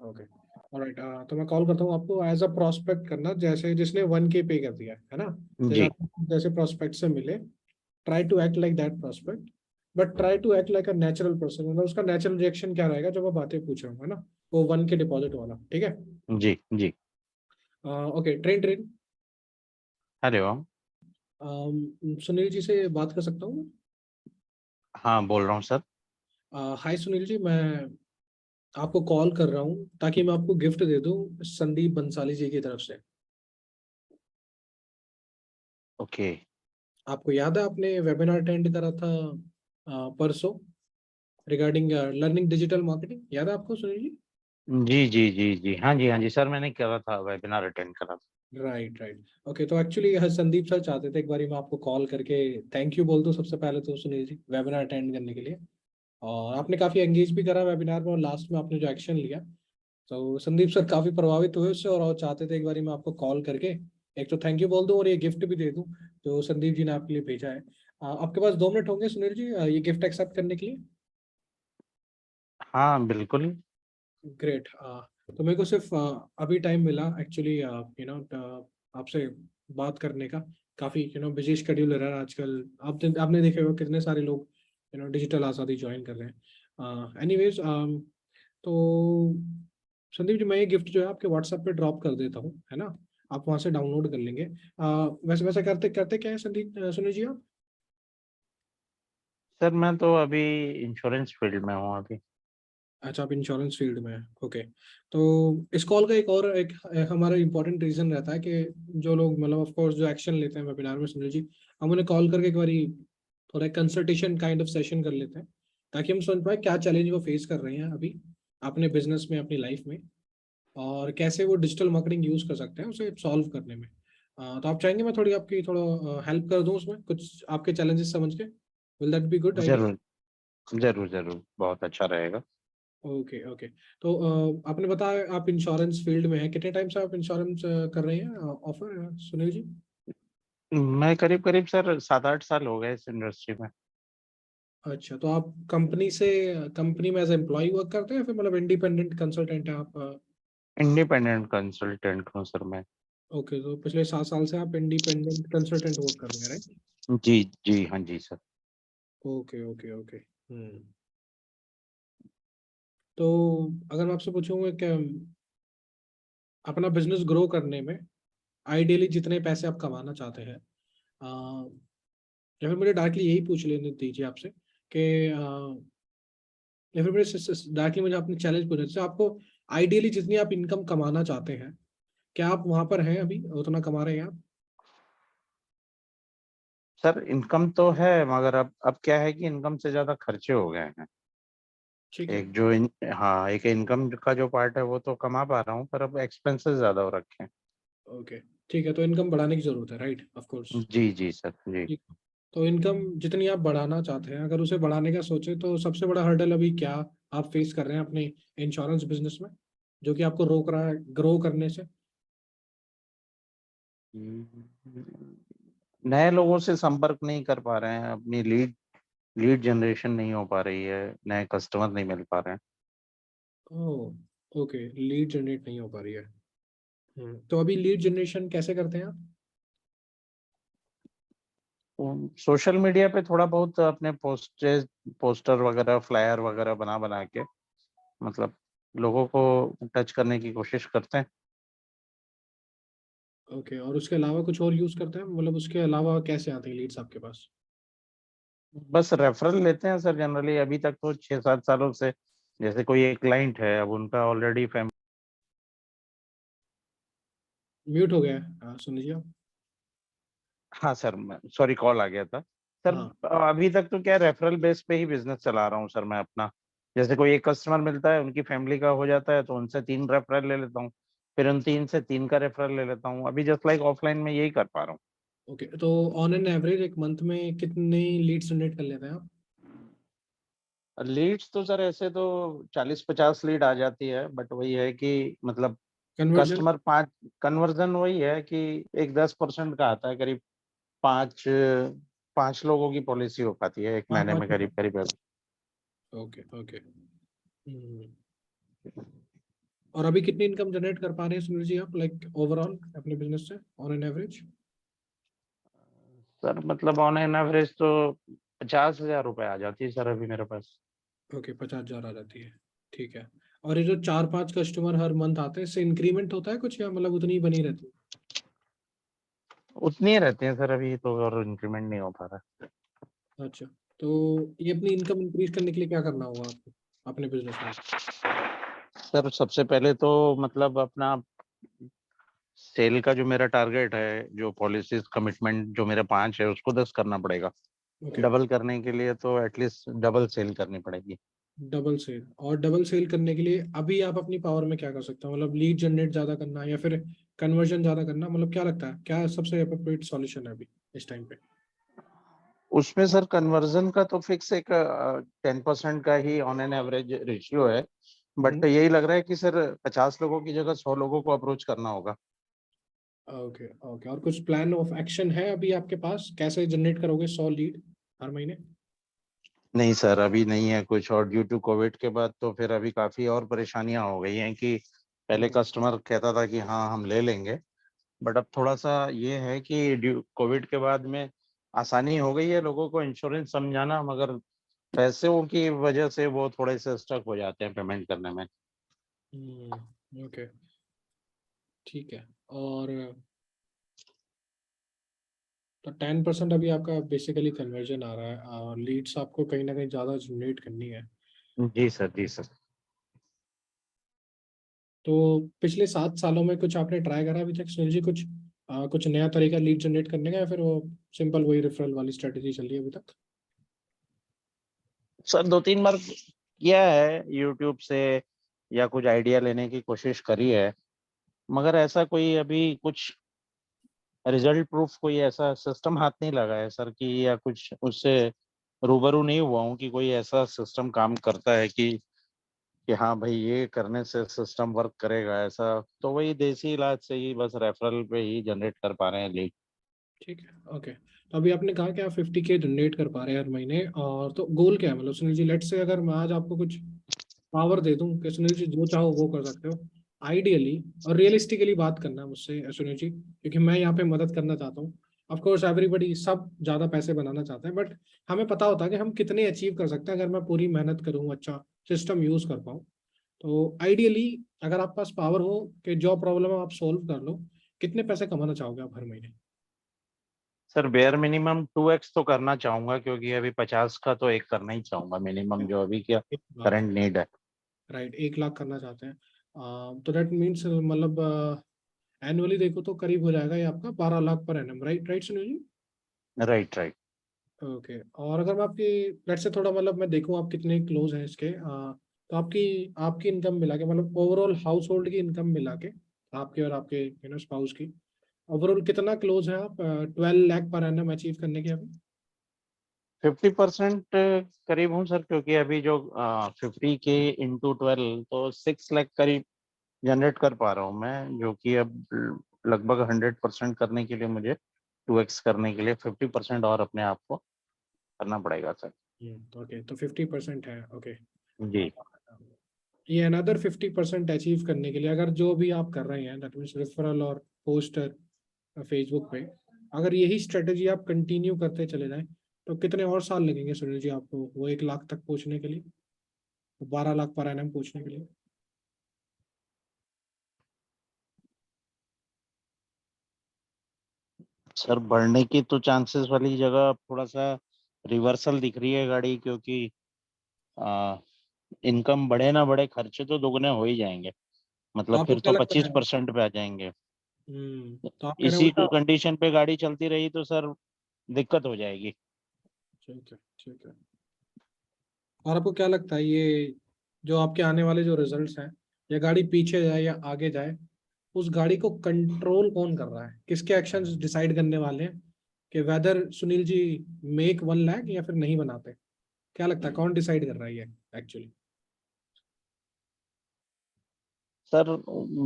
Okay, alright. तो मैं call करता हूँ आपको एज अ प्रोस्पेक्ट करना, जैसे जिसने 1K पे कर दिया है ना। जैसे जी आप जैसे प्रोस्पेक्ट से मिले, try to act like that prospect, but try to act like a natural person. मतलब उसका नेचुरल रिएक्शन क्या रहेगा जब वो बातें पूछ रहा हूँ, है ना, वो 1K डिपॉजिट वाला, ठीक है। जी जी। Okay, train train. अरे वाह। सुनील जी से बात कर सकता हूँ? हाँ बोल रहा हूँ सर। हाय सुनील जी, मैं आपको कॉल कर रहा हूँ ताकि मैं आपको गिफ्ट दे दूँ संदीप बंसाली जी की तरफ से। ओके। आपको याद है आपने वेबिनार अटेंड करा था परसों, रिगार्डिंग लर्निंग डिजिटल मार्केटिंग, याद है आपको सुनील जी? जी जी जी जी, हाँ जी हाँ जी सर, मैंने करा था, वेबिनार अटेंड करा था। Right right. ओके, तो एक्चुअली संदीप सर चाहते थे एक बारी मैं आपको कॉल करके थैंक यू बोल दूं सबसे पहले तो सुनील जी, वेबिनार अटेंड करने के लिए। और आपने काफ़ी एंगेज भी करा वेबिनार में, और लास्ट में आपने जो एक्शन लिया, तो संदीप सर काफ़ी प्रभावित हुए उससे, और चाहते थे एक बारी मैं आपको कॉल करके एक तो थैंक यू बोल दूं और ये गिफ्ट भी दे दूं जो संदीप जी ने आपके लिए भेजा है। आपके पास 2 मिनट होंगे सुनील जी ये गिफ्ट एक्सेप्ट करने के लिए? हाँ बिल्कुल। ग्रेट। तो मेरे को सिर्फ अभी टाइम मिला एक्चुअली, आपसे बात करने का। काफ़ी बिजी शेड्यूल रहा है आजकल। आपने देखे होगा कितने सारे लोग डिजिटल आज़ादी ज्वाइन कर रहे हैं। एनीवेज, तो संदीप जी, मैं ये गिफ्ट जो है आपके व्हाट्सएप पे ड्रॉप कर देता हूँ, है ना। आप वहाँ से डाउनलोड कर लेंगे। वैसे वैसे करते करते क्या है संदीप, सुनील जी आप? सर मैं तो अभी इंश्योरेंस फील्ड में हूँ अभी। अच्छा, आप इंश्योरेंस फील्ड में हैं, ओके। तो इस कॉल का एक हमारा इंपॉर्टेंट रीजन रहता है कि जो लोग मतलब ऑफ कोर्स जो एक्शन लेते हैं वेबिनार में सुनील जी, हम उन्हें कॉल करके एक बारी थोड़ा कंसल्टेशन काइंड ऑफ सेशन कर लेते हैं, ताकि हम समझ पाए क्या चैलेंज वो फेस कर रहे हैं अभी अपने बिजनेस में, अपनी लाइफ में, और कैसे वो डिजिटल मार्केटिंग यूज कर सकते हैं उसे सॉल्व करने में। तो आप चाहेंगे मैं थोड़ी आपकी थोड़ा हेल्प कर दूं उसमें, कुछ आपके चैलेंजेस समझ के? Will that be good idea? जरूर जरूर जरूर, बहुत अच्छा रहेगा। Okay okay. तो आपने बताया आप इंश्योरेंस फील्ड में हैं, कितने टाइम से आप इंश्योरेंस कर रहे हैं ऑफर, सुनील जी? मैं करीब करीब सर 7-8 साल हो गए इस इंडस्ट्री में। अच्छा, तो आप कंपनी में एज एम्प्लॉय वर्क करते हैं, फिर मतलब इंडिपेंडेंट कंसल्टेंट हैं आप? इंडिपेंडेंट कंसल्टेंट हूँ सर मैं। ओके, तो पिछले 7 साल से आप इंडिपेंडेंट कंसल्टेंट वर्क कर रहे हैं, राइट? जी जी हाँ जी सर। Okay okay okay. तो अगर मैं आपसे पूछूंगा कि अपना बिजनेस ग्रो करने में आइडियली जितने पैसे आप कमाना चाहते हैं, या फिर मुझे डायरेक्टली यही पूछ लेने दीजिए आपसे कि या फिर मुझे डायरेक्टली मुझे आपने चैलेंज पूछा, जैसे आपको आइडियली जितनी आप इनकम कमाना चाहते हैं, क्या आप वहां पर हैं अभी, उतना कमा रहे हैं आप? सर इनकम तो है, मगर अब क्या है कि इनकम से ज्यादा खर्चे हो गए हैं। ठीक है। एक जो हाँ, एक इनकम का जो पार्ट है वो तो कमा पा रहा हूँ, पर अब एक्सपेंसेस ज्यादा हो रखे हैं। ओके, ठीक है, तो इनकम बढ़ाने की जरूरत है, राइट, ऑफ कोर्स। जी जी सर जी। ठीक। तो इनकम जितनी आप बढ़ाना चाहते हैं, अगर उसे बढ़ाने का सोचे तो सबसे बड़ा हर्डल अभी क्या आप फेस कर रहे हैं अपने इंश्योरेंस बिजनेस में, जो कि आपको रोक रहा है ग्रो करने से? नए लोगों से संपर्क नहीं कर पा रहे हैं, अपनी लीड लीड जनरेशन नहीं हो पा रही है, नए कस्टमर नहीं मिल पा रहे हैं। ओह, ओके, लीड जनरेट नहीं हो पा रही है। तो अभी लीड जनरेशन कैसे करते हैं आप? सोशल मीडिया पे थोड़ा बहुत अपने पोस्टर वगैरह, फ्लायर वगैरह बना बना के, मतलब लोगों को टच करने की कोशिश करते हैं। ओके, और उसके अलावा कुछ और यूज करते हैं, मतलब उसके अलावा कैसे आते हैं लीड्स आपके पास? बस रेफरल लेते हैं सर जनरली, अभी तक तो 6-7 सालों से। जैसे कोई एक क्लाइंट है, अब उनका ऑलरेडी फैमिली। म्यूट हो गया है, सुन लीजिए आप। हाँ सर, सॉरी कॉल आ गया था सर। हाँ। अभी तक तो क्या रेफरल बेस पे ही बिजनेस चला रहा हूँ सर मैं अपना। जैसे कोई एक कस्टमर मिलता है, उनकी फैमिली का हो जाता है, तो उनसे 3 रेफरल ले लेता हूँ, फिर उन 3 से 3 का रेफरल ले लेता हूँ। अभी जस्ट लाइक ऑफलाइन में यही कर पा रहा हूँ। ओके, तो ऑन एन एवरेज एक मंथ में कितने लीड्स जनरेट कर लेते हैं आप? लीड्स तो सर ऐसे तो 40-50 लीड आ जाती है, बट वही है कि मतलब कन्वर्जन? कस्टमर 5, कन्वर्जन वही है कि एक 10% का आता है करीब। 5 लोगों की पॉलिसी हो पाती है एक हाँ, महीने में 5%। करीब करीब। Okay okay. और अभी कितनी इनकम जनरेट कर पा रहे हैं सुनील जी आप, लाइक ओवरऑल अपने बिजनेस से ऑन एन एवरेज? सर मतलब ऑन एन एवरेज तो 50,000 रुपए आ जाती है सर अभी मेरे पास। ओके, 50,000 आ जाती है, ठीक है। और ये जो 4-5 कस्टमर हर मंथ आते हैं, इससे इंक्रीमेंट होता है कुछ, या मतलब उतनी ही बनी रहती उतनी ही रहते हैं सर अभी तो, और इंक्रीमेंट नहीं हो पा रहा। है? अच्छा, तो ये अपनी इनकम इंक्रीज करने के लिए क्या करना होगा आपको अपने बिजनेस में? सर सबसे पहले तो मतलब अपना सेल का जो मेरा टारगेट है, जो पॉलिसीज कमिटमेंट जो मेरे 5 है उसको 10 करना पड़ेगा। ओके, डबल करने के लिए तो एटलीस्ट डबल सेल करनी पड़ेगी। Double sale. और डबल सेल करने के लिए अभी आप अपनी पावर में क्या कर सकते हो, मतलब लीड जनरेट ज्यादा करना या फिर कन्वर्जन ज्यादा करना, मतलब क्या लगता है क्या सबसे अप्रोप्रिएट सॉल्यूशन है अभी इस टाइम पे? उसमें सर कन्वर्जन का तो फिक्स एक 10% का ही ऑन एन एवरेज रेशियो है। बट यही लग रहा है कि सर 50 लोगों की जगह 100 लोगों को अप्रोच करना होगा। ओके ओके, और कुछ प्लान ऑफ एक्शन है अभी आपके पास, कैसे जनरेट करोगे 100 लीड हर महीने? नहीं सर अभी नहीं है कुछ, और ड्यू टू कोविड के बाद तो फिर अभी काफी और परेशानियां हो गई हैं कि पहले कस्टमर कहता था कि हाँ हम ले लेंगे, बट अब थोड़ा सा ये है कि ड्यू कोविड के बाद में आसानी हो गई है लोगों को इंश्योरेंस समझाना, मगर पैसों की वजह से वो थोड़े से स्टक हो जाते हैं पेमेंट करने में। ओके, ठीक है। और तो 10% अभी आपका बेसिकली कन्वर्जन आ रहा है, और लीड्स आपको कहीं ना कहीं ज़्यादा जनरेट करनी है। जी सर, जी सर। तो पिछले 7 सालों में कुछ आपने ट्राई करा अभी तक सुनील जी, कुछ कुछ नया तरीका लीड जनरेट करने का, या फिर वो सिंपल वही रेफरल वाली स्ट्रेटेजी चल रही है अभी तक? सर 2-3 बार किया है यूट्यूब से, या कुछ आइडिया लेने की कोशिश करी है, मगर ऐसा कोई अभी कुछ रिजल्ट प्रूफ कोई ऐसा सिस्टम हाथ नहीं लगा है सर, कि या कुछ उससे रूबरू नहीं हुआ हूँ कि कोई ऐसा सिस्टम काम करता है कि हाँ भाई ये करने से सिस्टम वर्क करेगा ऐसा। तो वही देसी इलाज से ही बस रेफरल पे ही जनरेट कर पा रहे हैं लीड। ठीक है, ओके। तो अभी आपने कहा कि आप 50K जनरेट कर पा रहे हैं हर महीने, और तो गोल क्या है, मतलब सुनील जी लेट्स से अगर मैं आज आपको कुछ पावर दे दूं कि सुनील जी जो चाहो वो कर सकते हो, आइडियली और रियलिस्टिकली बात करना है मुझसे सुनील जी, क्योंकि मैं यहाँ पे मदद करना चाहता हूँ। ऑफ कोर्स एवरीबडी सब ज्यादा पैसे बनाना चाहते हैं, बट हमें पता होता है कि हम कितने अचीव कर सकते हैं अगर मैं पूरी मेहनत करूँ, अच्छा सिस्टम यूज कर पाऊँ। तो आइडियली अगर आपके पास पावर हो कि जो प्रॉब्लम है आप सोल्व कर लो, कितने पैसे कमाना चाहोगे आप हर महीने? सर बेयर मिनिमम 2x तो करना चाहूंगा, क्योंकि अभी 50 का तो एक करना ही चाहूंगा मिनिमम, जो अभी क्या 1 लाख, करंट नीड है। राइट, 1 लाख करना चाहते हैं। तो दैट मीन्स मतलब एनुअली देखो तो करीब हो जाएगा ये आपका 12 lakh per annum, right right Sunil ji? Right right. Okay. और अगर मैं आपकी लेट से थोड़ा मतलब मैं देखूं आप कितने क्लोज हैं इसके, तो आपकी आपकी इनकम मिला के, मतलब ओवरऑल हाउस होल्ड की इनकम मिला के, आपके और आपके स्पाउस की, ओवरऑल कितना क्लोज है आप 12 लाख पर एनम अचीव करने के अभी? 50% करीब हूँ सर, क्योंकि अभी जो 50K इंटू 12 तो 6 लाख करीब जनरेट कर पा रहा हूँ मैं, जो कि अब लगभग 100% करने के लिए मुझे 2x करने के लिए 50% और अपने आप को करना पड़ेगा सर। ओके, तो 50% है, ओके। जी ये अनदर 50% अचीव करने के लिए अगर जो भी आप कर रहे हैं, दैट मीन्स रेफरल और पोस्टर फेसबुक पे, अगर यही स्ट्रेटेजी आप कंटिन्यू करते चले जाएं, तो कितने और साल लगेंगे सुनील जी आपको वो 1 लाख तक पहुंचने के लिए, 12 लाख पर एनम पहुंचने के लिए? सर, बढ़ने की तो चांसेस वाली जगह थोड़ा सा रिवर्सल दिख रही है गाड़ी, क्योंकि इनकम बढ़े ना बढ़े खर्चे तो दोगुने हो ही जाएंगे, तो मतलब आपको फिर क्या तो लगता है? 25% पे आ जाएंगे। तो आप कह रहे हैं इसी उल्टा? कंडीशन पे गाड़ी चलती रही तो सर दिक्कत हो जाएगी। ठीक है, ठीक है। और आपको क्या लगता है ये जो आपके आने वाले जो रिजल्ट्स हैं, या गाड़ी पीछे जाए या आगे जाए, उस गाड़ी को कंट्रोल कौन कर रहा है, किसके एक्शंस डिसाइड करने वाले हैं कि वेदर सुनील जी मेक 1 लाख या फिर नहीं बनाते? क्या लगता है कौन डिसाइड कर रहा है ये एक्चुअली? सर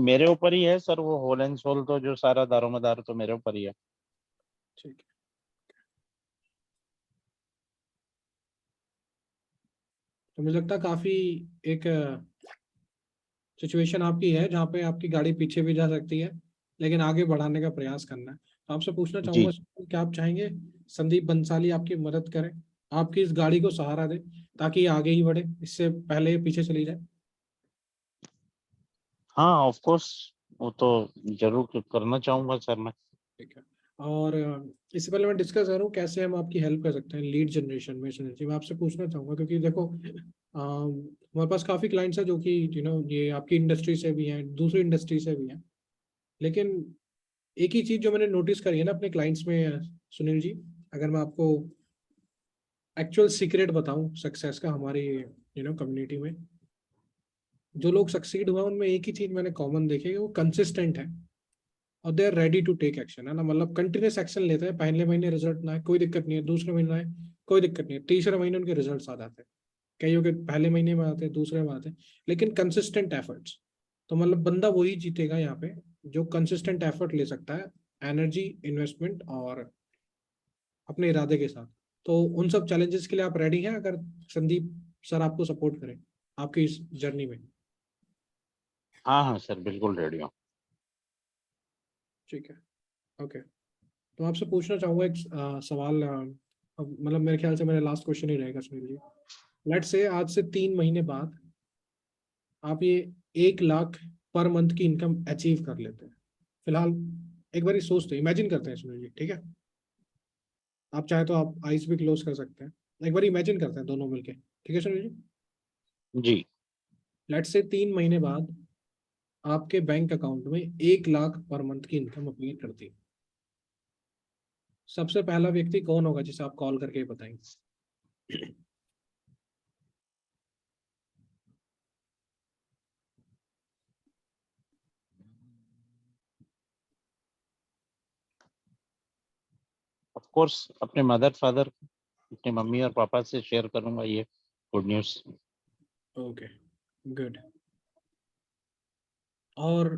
मेरे ऊपर ही है सर, वो होल एंड सोल तो जो सारा दारोमदार तो मेरे ऊपर ही है। ठीक है। तो मुझे लगता है काफी एक सिचुएशन आपकी है जहाँ पे आपकी गाड़ी पीछे भी जा सकती है, लेकिन आगे बढ़ाने का प्रयास करना है। तो आपसे पूछना जी। चाहूंगा क्या आप चाहेंगे संदीप बंसाली आपकी मदद करे, आपकी इस गाड़ी को सहारा दे, ताकि ये आगे ही बढ़े, इससे पहले ये पीछे चली जाए? हाँ, ऑफ कोर्स, वो तो जरूर करना चाहूंगा सर मैं। ठीक है। और इससे पहले मैं डिस्कस करूँ कैसे हम आपकी हेल्प कर सकते हैं लीड जनरेशन में synergy, मैं आपसे पूछना चाहूंगा, क्योंकि देखो हमारे पास काफी क्लाइंट्स हैं जो कि ये आपकी इंडस्ट्री से भी हैं, दूसरी इंडस्ट्री से भी हैं, लेकिन एक ही चीज जो मैंने नोटिस करी है ना अपने क्लाइंट्स में, सुनील जी, अगर मैं आपको एक्चुअल सीक्रेट बताऊं सक्सेस का हमारी कम्युनिटी में, जो लोग सक्सीड हुए हैं, उनमें एक ही चीज मैंने कॉमन देखी है, वो कंसिस्टेंट है और they are ready to take action, है ना, मतलब कंटिन्यूस एक्शन लेते हैं। पहले महीने रिजल्ट ना है कोई दिक्कत नहीं है, दूसरे महीने आए कोई दिक्कत नहीं है, तीसरे महीने उनके रिजल्ट आ जाते हैं। कईयों के पहले महीने में आते हैं, दूसरे में आते हैं, लेकिन कंसिस्टेंट एफर्ट्स। तो मतलब बंदा वही जीतेगा यहाँ पे जो कंसिस्टेंट एफर्ट ले सकता है, एनर्जी, इन्वेस्टमेंट और अपने इरादे के साथ। तो उन सब चैलेंजेस के लिए आप रेडी हैं अगर संदीप सर आपको सपोर्ट करें आपकी इस जर्नी में? हाँ हाँ सर, बिल्कुल रेडी हूँ। ठीक है। ओके। तो आपसे पूछना चाहूंगा एक सवाल, अब मतलब मेरे ख्याल से मेरा लास्ट क्वेश्चन ही रहेगा सुनील जी। लेट्स से आज से 3 महीने बाद आप ये 1 लाख पर मंथ की इनकम अचीव कर लेते हैं। फिलहाल एक बार सोचते हैं, इमेजिन करते हैं सुनील जी, ठीक है? आप चाहे तो आप आइज भी क्लोज कर सकते हैं, एक बार इमेजिन करते हैं दोनों मिलके, ठीक है सुनील जी? जी। लेट्स से 3 महीने बाद आपके बैंक अकाउंट में 1 लाख पर मंथ की इनकम अपीयर करती है। सबसे पहला व्यक्ति कौन होगा जिसे आप कॉल करके बताएंगे? ऑफ कोर्स अपने मदर फादर, अपनी मम्मी और पापा से शेयर करूंगा ये गुड न्यूज़। Okay, good. और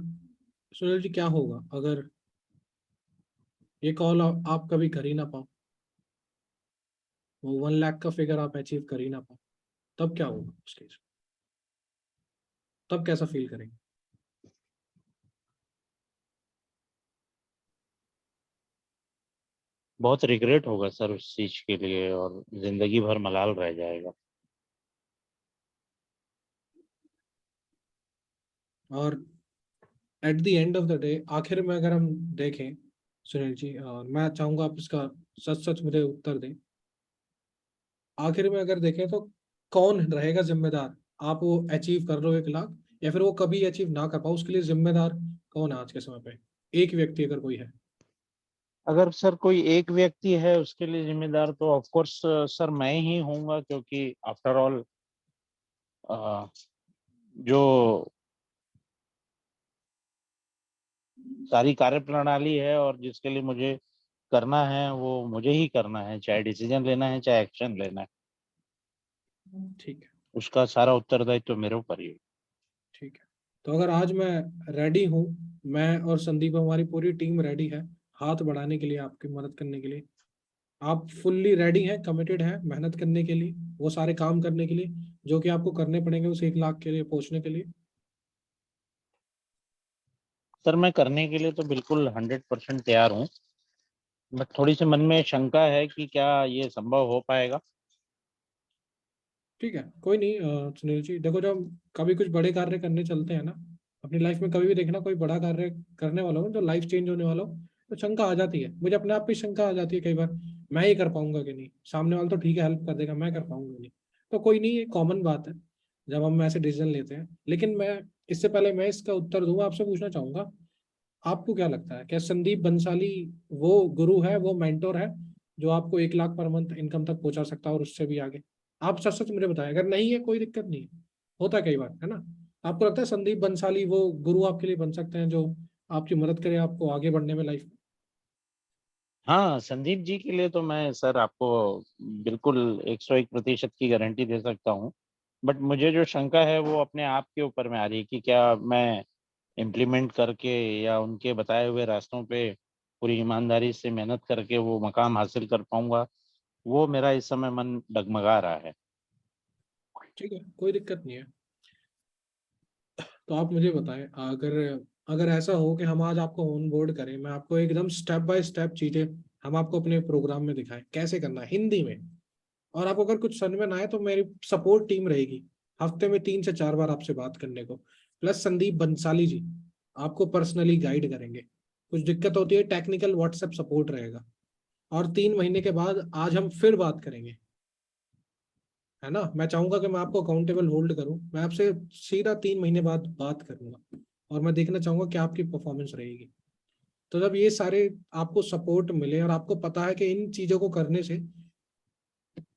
सुनील जी क्या होगा अगर ये कॉल आप कभी कर ही ना पाओ, वो 1 लाख का फिगर आप अचीव कर ही ना पाओ, तब क्या होगा उस केस? तब कैसा फील करेंगे? बहुत रिग्रेट होगा सर उस चीज के लिए, और जिंदगी भर मलाल रह जाएगा। और at the end of the day, आखिर में अगर हम देखें सुनील जी, और मैं चाहूंगा आप इसका सच सच मुझे उत्तर दें, आखिर में अगर देखें तो कौन रहेगा जिम्मेदार? आप वो अचीव कर लो 1 लाख, या फिर वो कभी अचीव ना कर पाओ, उसके लिए जिम्मेदार कौन है आज के समय पे? एक व्यक्ति अगर कोई है। अगर सर कोई एक व्यक्ति है उसके लिए जिम्मेदार, तो ऑफ कोर्स सर मैं ही हूँगा, क्योंकि आफ्टर ऑल जो सारी कार्यप्रणाली है और जिसके लिए मुझे करना है वो मुझे ही करना है, चाहे डिसीजन लेना है चाहे एक्शन लेना है, ठीक है। उसका सारा उत्तरदायित्व तो मेरे ऊपर ही है। ठीक है। तो अगर आज मैं रेडी हूँ, मैं और संदीप, हमारी पूरी टीम रेडी है हाथ बढ़ाने के लिए, आपकी मदद करने के लिए, आप फुल्ली रेडी हैं, कमिटेड हैं मेहनत करने के लिए, वो सारे काम करने के लिए जो कि आपको करने पड़ेंगे उस 1 लाख के लिए पहुंचने के लिए? सर मैं करने के लिए तो बिल्कुल 100% तैयार हूँ, बट थोड़ी सी मन में शंका है कि क्या ये संभव हो पाएगा। ठीक है, कोई नहीं। सुनील जी देखो, जब हम कभी कुछ बड़े कार्य करने चलते हैं ना अपनी लाइफ में, कभी भी देखना कोई बड़ा कार्य करने वाला हो जो लाइफ चेंज होने वाला हो, तो शंका आ जाती है, मुझे अपने आप पे शंका आ जाती है कई बार, मैं ही कर पाऊंगा कि नहीं, सामने वाला तो ठीक है हेल्प कर देगा, मैं कर पाऊंगा नहीं। तो कोई नहीं, ये कॉमन बात है जब हम ऐसे डिसीजन लेते हैं। लेकिन मैं इससे पहले मैं इसका उत्तर दूंगा, आपसे पूछना चाहूंगा, आपको क्या लगता है क्या संदीप बंसाली वो गुरु है, वो मेंटोर है जो आपको 1 लाख पर मंथ इनकम तक पहुंचा सकता है और उससे भी आगे? आप सच सच मुझे बताएं, अगर नहीं है कोई दिक्कत नहीं है, होता है कई बार, है ना? आपको लगता है संदीप बंसाली वो गुरु आपके लिए बन सकते हैं जो आपकी मदद करे आपको आगे बढ़ने में लाइफ में? हाँ, संदीप जी के लिए तो मैं सर आपको बिल्कुल 101% की गारंटी दे सकता हूँ। बट मुझे जो शंका है वो अपने आप के ऊपर में आ रही है कि क्या मैं इम्प्लीमेंट करके या उनके बताए हुए रास्तों पे पूरी ईमानदारी से मेहनत करके वो मकाम हासिल कर पाऊंगा। वो मेरा इस समय मन डगमगा रहा है। ठीक है, कोई दिक्कत नहीं है। तो आप मुझे बताएं, अगर अगर ऐसा हो कि हम आज आपको ऑन बोर्ड करें, मैं आपको एकदम स्टेप बाय स्टेप चीजें हम आपको अपने प्रोग्राम में दिखाएं कैसे करना है हिंदी में, और आपको अगर कुछ समझ में ना आए तो मेरी सपोर्ट टीम रहेगी हफ्ते में 3 से 4 बार आपसे बात करने को, प्लस संदीप बंसाली जी आपको पर्सनली गाइड करेंगे। कुछ दिक्कत होती है टेक्निकल व्हाट्सएप सपोर्ट रहेगा। और 3 महीने के बाद आज हम फिर बात करेंगे, है ना। मैं चाहूंगा कि मैं आपको अकाउंटेबल होल्ड करूं, मैं आपसे सीधा 3 महीने बाद बात करूंगा और मैं देखना चाहूंगा कि आपकी परफॉर्मेंस रहेगी। तो जब ये सारे आपको सपोर्ट मिले और आपको पता है कि इन चीजों को करने से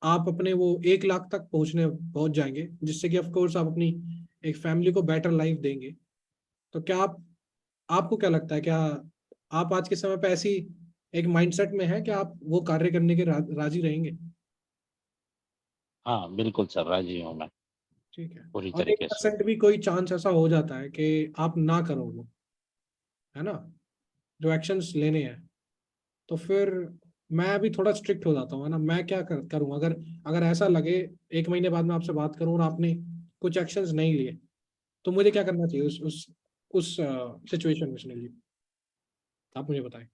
आप अपने वो 1 लाख तक पहुंच जाएंगे, जिससे कि ऑफ कोर्स आप अपनी एक फैमिली को बेटर लाइफ देंगे, तो क्या आप, आपको क्या लगता है, क्या आप आज के समय पे ऐसी एक माइंडसेट में है कि आप वो कार्य करने के राजी रहेंगे? हाँ, बिल्कुल सर, राजी हूँ मैं ठीक है। पूरी और एक तरीके से। परसेंट भी कोई चांस ऐसा हो जाता है कि आप ना करो वो, है ना, जो एक्शंस लेने हैं, तो फिर मैं अभी थोड़ा स्ट्रिक्ट हो जाता हूँ, है ना। मैं क्या करूँ, अगर अगर ऐसा लगे 1 महीने बाद मैं आपसे बात करूँ और आपने कुछ एक्शंस नहीं लिए, तो मुझे क्या करना चाहिए उस सिचुएशन में, सुनील जी आप मुझे बताएं।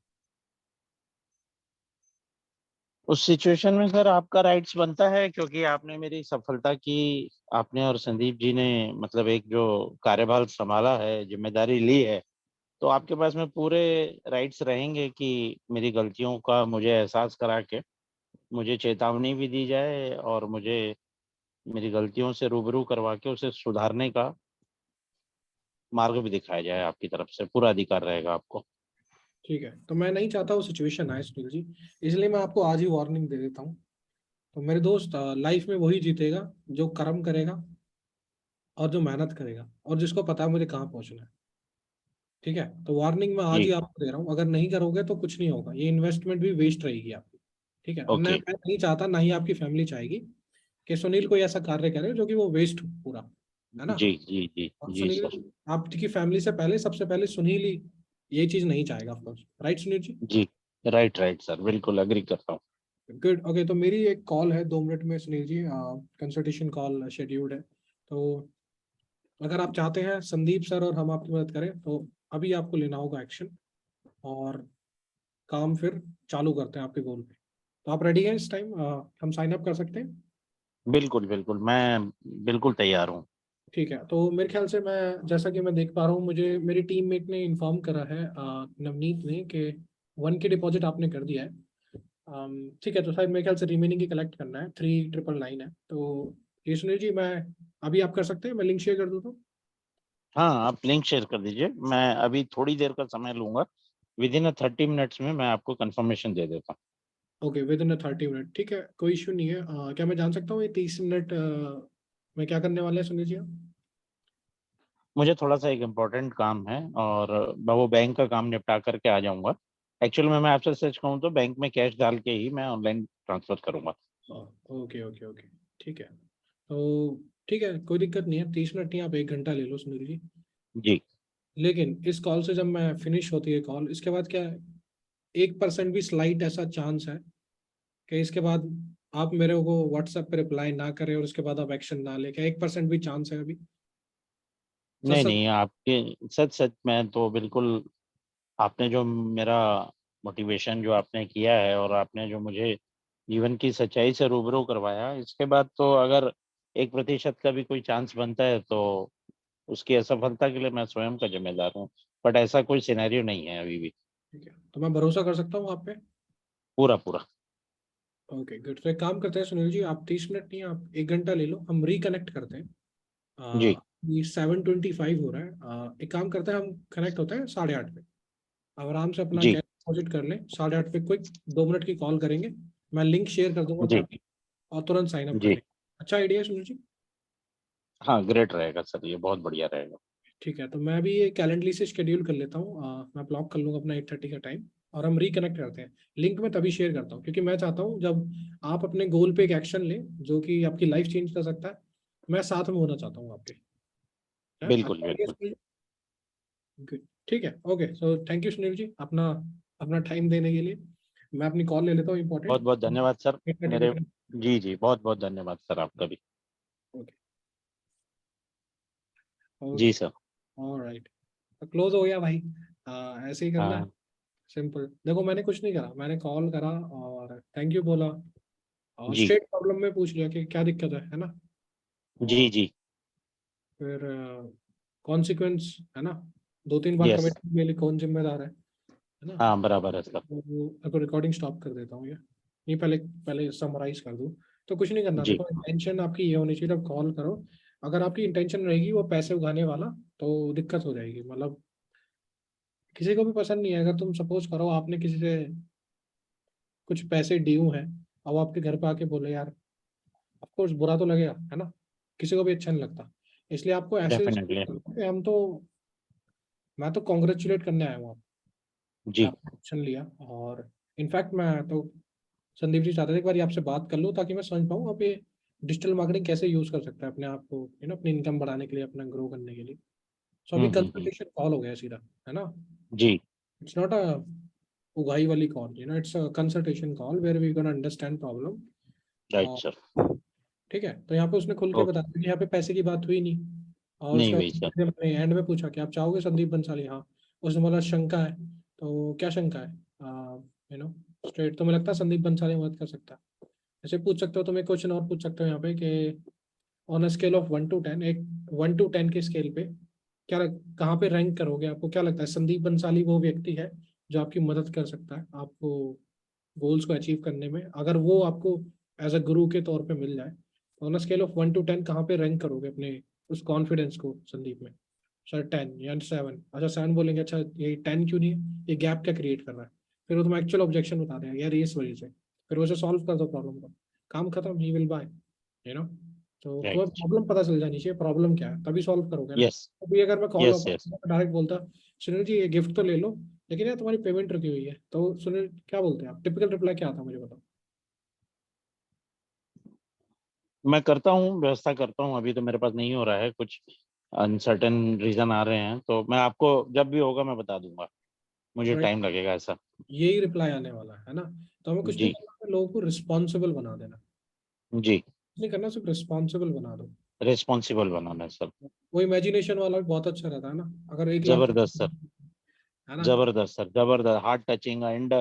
उस सिचुएशन में सर आपका राइट्स बनता है, क्योंकि आपने मेरी सफलता की, आपने और संदीप जी ने मतलब एक जो कार्यभार संभाला है, जिम्मेदारी ली है, तो आपके पास में पूरे राइट्स रहेंगे कि मेरी गलतियों का मुझे एहसास करा के मुझे चेतावनी भी दी जाए और मुझे मेरी गलतियों से रूबरू करवा के उसे सुधारने का मार्ग भी दिखाया जाए। आपकी तरफ से पूरा अधिकार रहेगा आपको। ठीक है, तो मैं नहीं चाहता वो सिचुएशन आए सुनील जी, इसलिए मैं आपको आज ही वार्निंग दे देता हूँ। तो मेरे दोस्त, लाइफ में वही जीतेगा जो कर्म करेगा और जो मेहनत करेगा और जिसको पता है मुझे कहाँ पहुंचना है। ठीक है, तो वार्निंग मैं आज ही जी। आपको दे रहा हूँ, अगर नहीं करोगे तो कुछ नहीं होगा, ये इन्वेस्टमेंट भी वेस्ट रहेगी आपकी। ठीक है, और ओके। मैं नहीं चाहता, ना ही आपकी फैमिली चाहेगी कि सुनील कोई ऐसा कार्य करे जो कि वो वेस्ट हो पूरा, है ना। जी जी जी और जी सर। सुनील आपकी फैमिली से पहले, सबसे पहले सुनील ही ये चीज नहीं चाहेगा, ऑफकोर्स, राइट सुनील जी? जी, राइट राइट सर, बिल्कुल अग्री करता हूँ। Good, okay. तो मेरी एक कॉल है 2 मिनट में Sunil ji, consultation call scheduled है, तो अगर आप चाहते हैं संदीप सर और हम आपकी मदद करें, तो अभी आपको लेना होगा एक्शन और काम फिर चालू करते हैं आपके गोल पे। तो आप रेडी हैं इस टाइम, हम साइन अप कर सकते हैं? बिल्कुल बिल्कुल, मैं बिल्कुल तैयार हूँ। ठीक है, तो मेरे ख्याल से, मैं जैसा कि मैं देख पा रहा हूँ, मुझे मेरी टीममेट ने इन्फॉर्म करा है, नवनीत ने, कि 1K डिपॉजिट आपने कर दिया है। ठीक है, तो शायद मेरे ख्याल से रिमेनिंग की कलेक्ट करना है, 3999 है। तो ये सुनील जी, मैं अभी आप कर सकते हैं, मैं लिंक शेयर कर दूँ तो? हाँ, आप लिंक शेयर कर दीजिए, मैं अभी थोड़ी देर का समय लूंगा। विद इन 30 मिनट्स में मैं आपको कंफर्मेशन दे देता हूँ। ओके, विद इन 30 मिनट, ठीक है, कोई इशू नहीं है। क्या मैं जान सकता हूँ ये 30 मिनट में क्या करने वाले हैं सुनील जी आप? मुझे थोड़ा सा एक इम्पोर्टेंट काम है और मैं वो बैंक का काम निपटा करके आ जाऊंगा। एक्चुअल में मैं आपसे सच कहूँ तो बैंक में कैश डाल के ही मैं ऑनलाइन ट्रांसफर करूंगा। ओके ओके ओके, ठीक है। तो ठीक है, कोई दिक्कत नहीं है, 30 मिनट नहीं, आप 1 घंटा ले लो सुनील जी। जी। लेकिन इस कॉल से जब मैं फिनिश होती है कॉल, इसके बाद क्या 1% भी स्लाइट ऐसा चांस है कि इसके बाद आप मेरे को व्हाट्सएप पे रिप्लाई ना करें और उसके बाद आप एक्शन ना ले? क्या 1% भी चांस है अभी? सच नहीं सच। नहीं, आपके सच सच मैं तो बिल्कुल, आपने जो मेरा मोटिवेशन जो आपने किया है और आपने जो मुझे जीवन की सच्चाई से रूबरू करवाया, इसके बाद तो अगर 1% का भी कोई चांस बनता है तो उसकी असफलता के लिए मैं स्वयं का जिम्मेदार हूँ। बट ऐसा कोई सिनेरियो नहीं है अभी भी। ठीक है, तो मैं भरोसा कर सकता हूँ आप पे? पूरा पूरा। ओके गुड, तो एक काम करते हैं सुनील जी, आप 30 मिनट नहीं, आप 1 घंटा ले लो, हम रिकनेक्ट करते हैं। जी ये 7:25 हो रहा है, एक काम करते हैं, हम कनेक्ट होते हैं 8:30 पे, अब आराम से अपना जी कैश डिपॉजिट कर लें, 8:30 पे क्विक 2 मिनट की कॉल करेंगे, मैं लिंक शेयर कर दूंगा मैं जी अभी, और तुरंत साइन अप कर जी। लेंगे। अच्छा आइडिया है सुनील जी। हाँ, ग्रेट रहेगा सर, ये बहुत बढ़िया रहेगा। ठीक है, तो मैं अभी ये कैलेंडली से शेड्यूल कर लेता हूँ, मैं ब्लॉक कर लूंगा अपना 8:30 का टाइम, और हम रिकनेक्ट करते हैं। लिंक मैं तभी शेयर करता हूँ क्योंकि मैं चाहता हूँ जब आप अपने गोल पे एक एक्शन लें जो कि आपकी लाइफ चेंज कर सकता है, मैं साथ में होना चाहता हूँ आपके, है बिल्कुल अच्छा आइडिया बिल्कुल। सुनील जी? Good. ठीक है, okay, so thank you Sunil ji, अपना अपना टाइम देने के लिए। मैं अपनी कॉल ले लेता हूँ बहुत इंपॉर्टेंट। बहुत धन्यवाद सर। 8:30 पे मेरे कनेक्ट। जी जी, बहुत बहुत धन्यवाद सर आपका भी। ओके जी ओके। सर। ऑलराइट, तो क्लोज हो गया भाई। ऐसे ही करना है, हाँ सिंपल। देखो मैंने कुछ नहीं करा, मैंने कॉल करा और थैंक यू बोला और जी स्ट्रेट प्रॉब्लम में पूछ लिया कि क्या दिक्कत है ना। जी और जी। फिर कॉन्सिक्वेंस है ना, 2-3 बार यस। कमिटमेंट के लिए कौन जिम्मेदार है ना। हाँ बराबर है सर। तो रिकॉर्डिंग स्टॉप कर देता हूँ ये पहले पहले समराइज कर दूँ। तो कुछ नहीं करना, जी देखो इंटेंशन आपकी ये होनी चाहिए, जब कॉल करो अगर आपकी इंटेंशन रहेगी वो पैसे उगाने वाला, तो दिक्कत हो जाएगी। मतलब किसी को भी पसंद नहीं है, अगर तुम सपोज करो आपने किसी से कुछ पैसे ड्यू हैं, अब आपके घर पे आके बोले यार, ऑफ कोर्स बुरा तो लगेगा है ना, किसी को भी अच्छा नहीं लगता। इसलिए आपको ऐसे डेफिनेटली। कि हम तो, मैं तो कॉन्ग्रेचुलेट करने आया हूँ जी आपने एक्शन लिया। और इनफैक्ट मैं तो संदीप जी चाहते थे एक बार आपसे बात कर लूँ ताकि मैं समझ पाऊँ आप ये डिजिटल मार्केटिंग कैसे यूज कर सकते हैं अपने आप को, अपनी इनकम बढ़ाने के लिए, अपना ग्रो करने के लिए। सो अभी हम्म। कंसल्टेशन कॉल हो गया सीधा, है ना। जी इट्स नॉट अ उगाई वाली call, it's a consultation call where we gonna understand problem. Right sir. ठीक है, तो यहाँ पे उसने खुल के ओके। बता दिया कि यहाँ पे पैसे की बात हुई नहीं। और नहीं उसके हुई सर। बाद मैंने एंड में पूछा कि आप चाहोगे संदीप बंसाली, हाँ। उसने बोला शंका है, तो क्या शंका है, यू नो स्ट्रेट, तो मुझे लगता है संदीप बंसाली मदद कर सकता है। ऐसे पूछ सकते हो, तो मैं क्वेश्चन और पूछ सकते हो यहाँ पे कि on a scale of 1 to 10, एक 1 to 10 के स्केल पे क्या कहाँ पे रैंक करोगे, आपको क्या लगता है संदीप बंसाली वो व्यक्ति है जो आपकी मदद कर सकता है आपको गोल्स को अचीव करने में, अगर वो आपको एज अ गुरु के तौर पे मिल जाए, on a scale of 1 to 10 कहाँ पे रैंक करोगे अपने उस कॉन्फिडेंस को संदीप में। सर 10 या 7, अच्छा 7 बोलेंगे, अच्छा ये 10 क्यों नहीं है, ये गैप क्या क्रिएट कर रहा है। फिर वो तुम एक्चुअल ऑब्जेक्शन बता देगा यार ये इस वजह से, फिर वैसे सॉल्व कर दो प्रॉब्लम को, काम खत्म, he will buy, you know. तो तुम्हें राइट। प्रॉब्लम पता चल जानी चाहिए, प्रॉब्लम क्या है, तभी सॉल्व करोगे ना। यस अभी अगर मैं कॉल यस होता यस। डायरेक्ट बोलता सुनील जी ये गिफ्ट तो ले लो, लेकिन यार तुम्हारी पेमेंट रुकी हुई है, तो सुनील क्या बोलते हैं आप, टिपिकल रिप्लाई क्या आता, मुझे बताओ। मैं करता हूँ, व्यवस्था करता हूँ। अभी तो मेरे पास नहीं हो रहा है, कुछ अनसर्टेन रीजन आ रहे हैं, तो मैं आपको जब भी होगा मैं बता दूंगा। मुझे राइट, टाइम लगेगा ऐसा। यही रिप्लाई आने वाला है ना। तो हमें कुछ नहीं जी करना, हमें लोगों को रिस्पॉन्सिबल बना देना, जी। कुछ नहीं करना, सिर्फ रिस्पॉन्सिबल बना दो। रिस्पॉन्सिबल बनाना है सर। वो इमेजिनेशन वाला भी बहुत अच्छा रहता है ना, अगर 1 लाख, जबरदस्त सर। है ना। जबरदस्त सर, जबरदस्त, हार्ट टचिंग एंड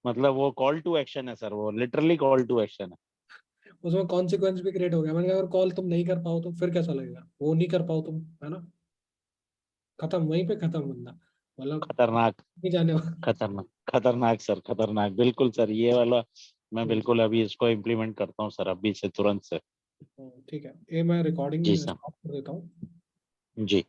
मतलब वो कॉल टू एक्शन है सर, वो लिटरली कॉल टू एक्शन है। उसमें कॉन्सिक्वेंस भी क्रिएट हो गया, मैंने कहा अगर कॉल तुम नहीं कर पाओ तो फिर कैसा लगेगा, वो नहीं कर पाओ तुम, है ना, खत्म वहीं पे, खत्म बंदा, मतलब खतरनाक। नहीं जाने वाला। खतरनाक खतरनाक सर, खतरनाक बिल्कुल सर, ये वाला मैं बिल्कुल अभी इसको इम्प्लीमेंट करता हूँ सर, अभी से तुरंत से। ठीक है, ये मैं जी रिकॉर्डिंग सर। स्टॉप कर देता हूँ। जी।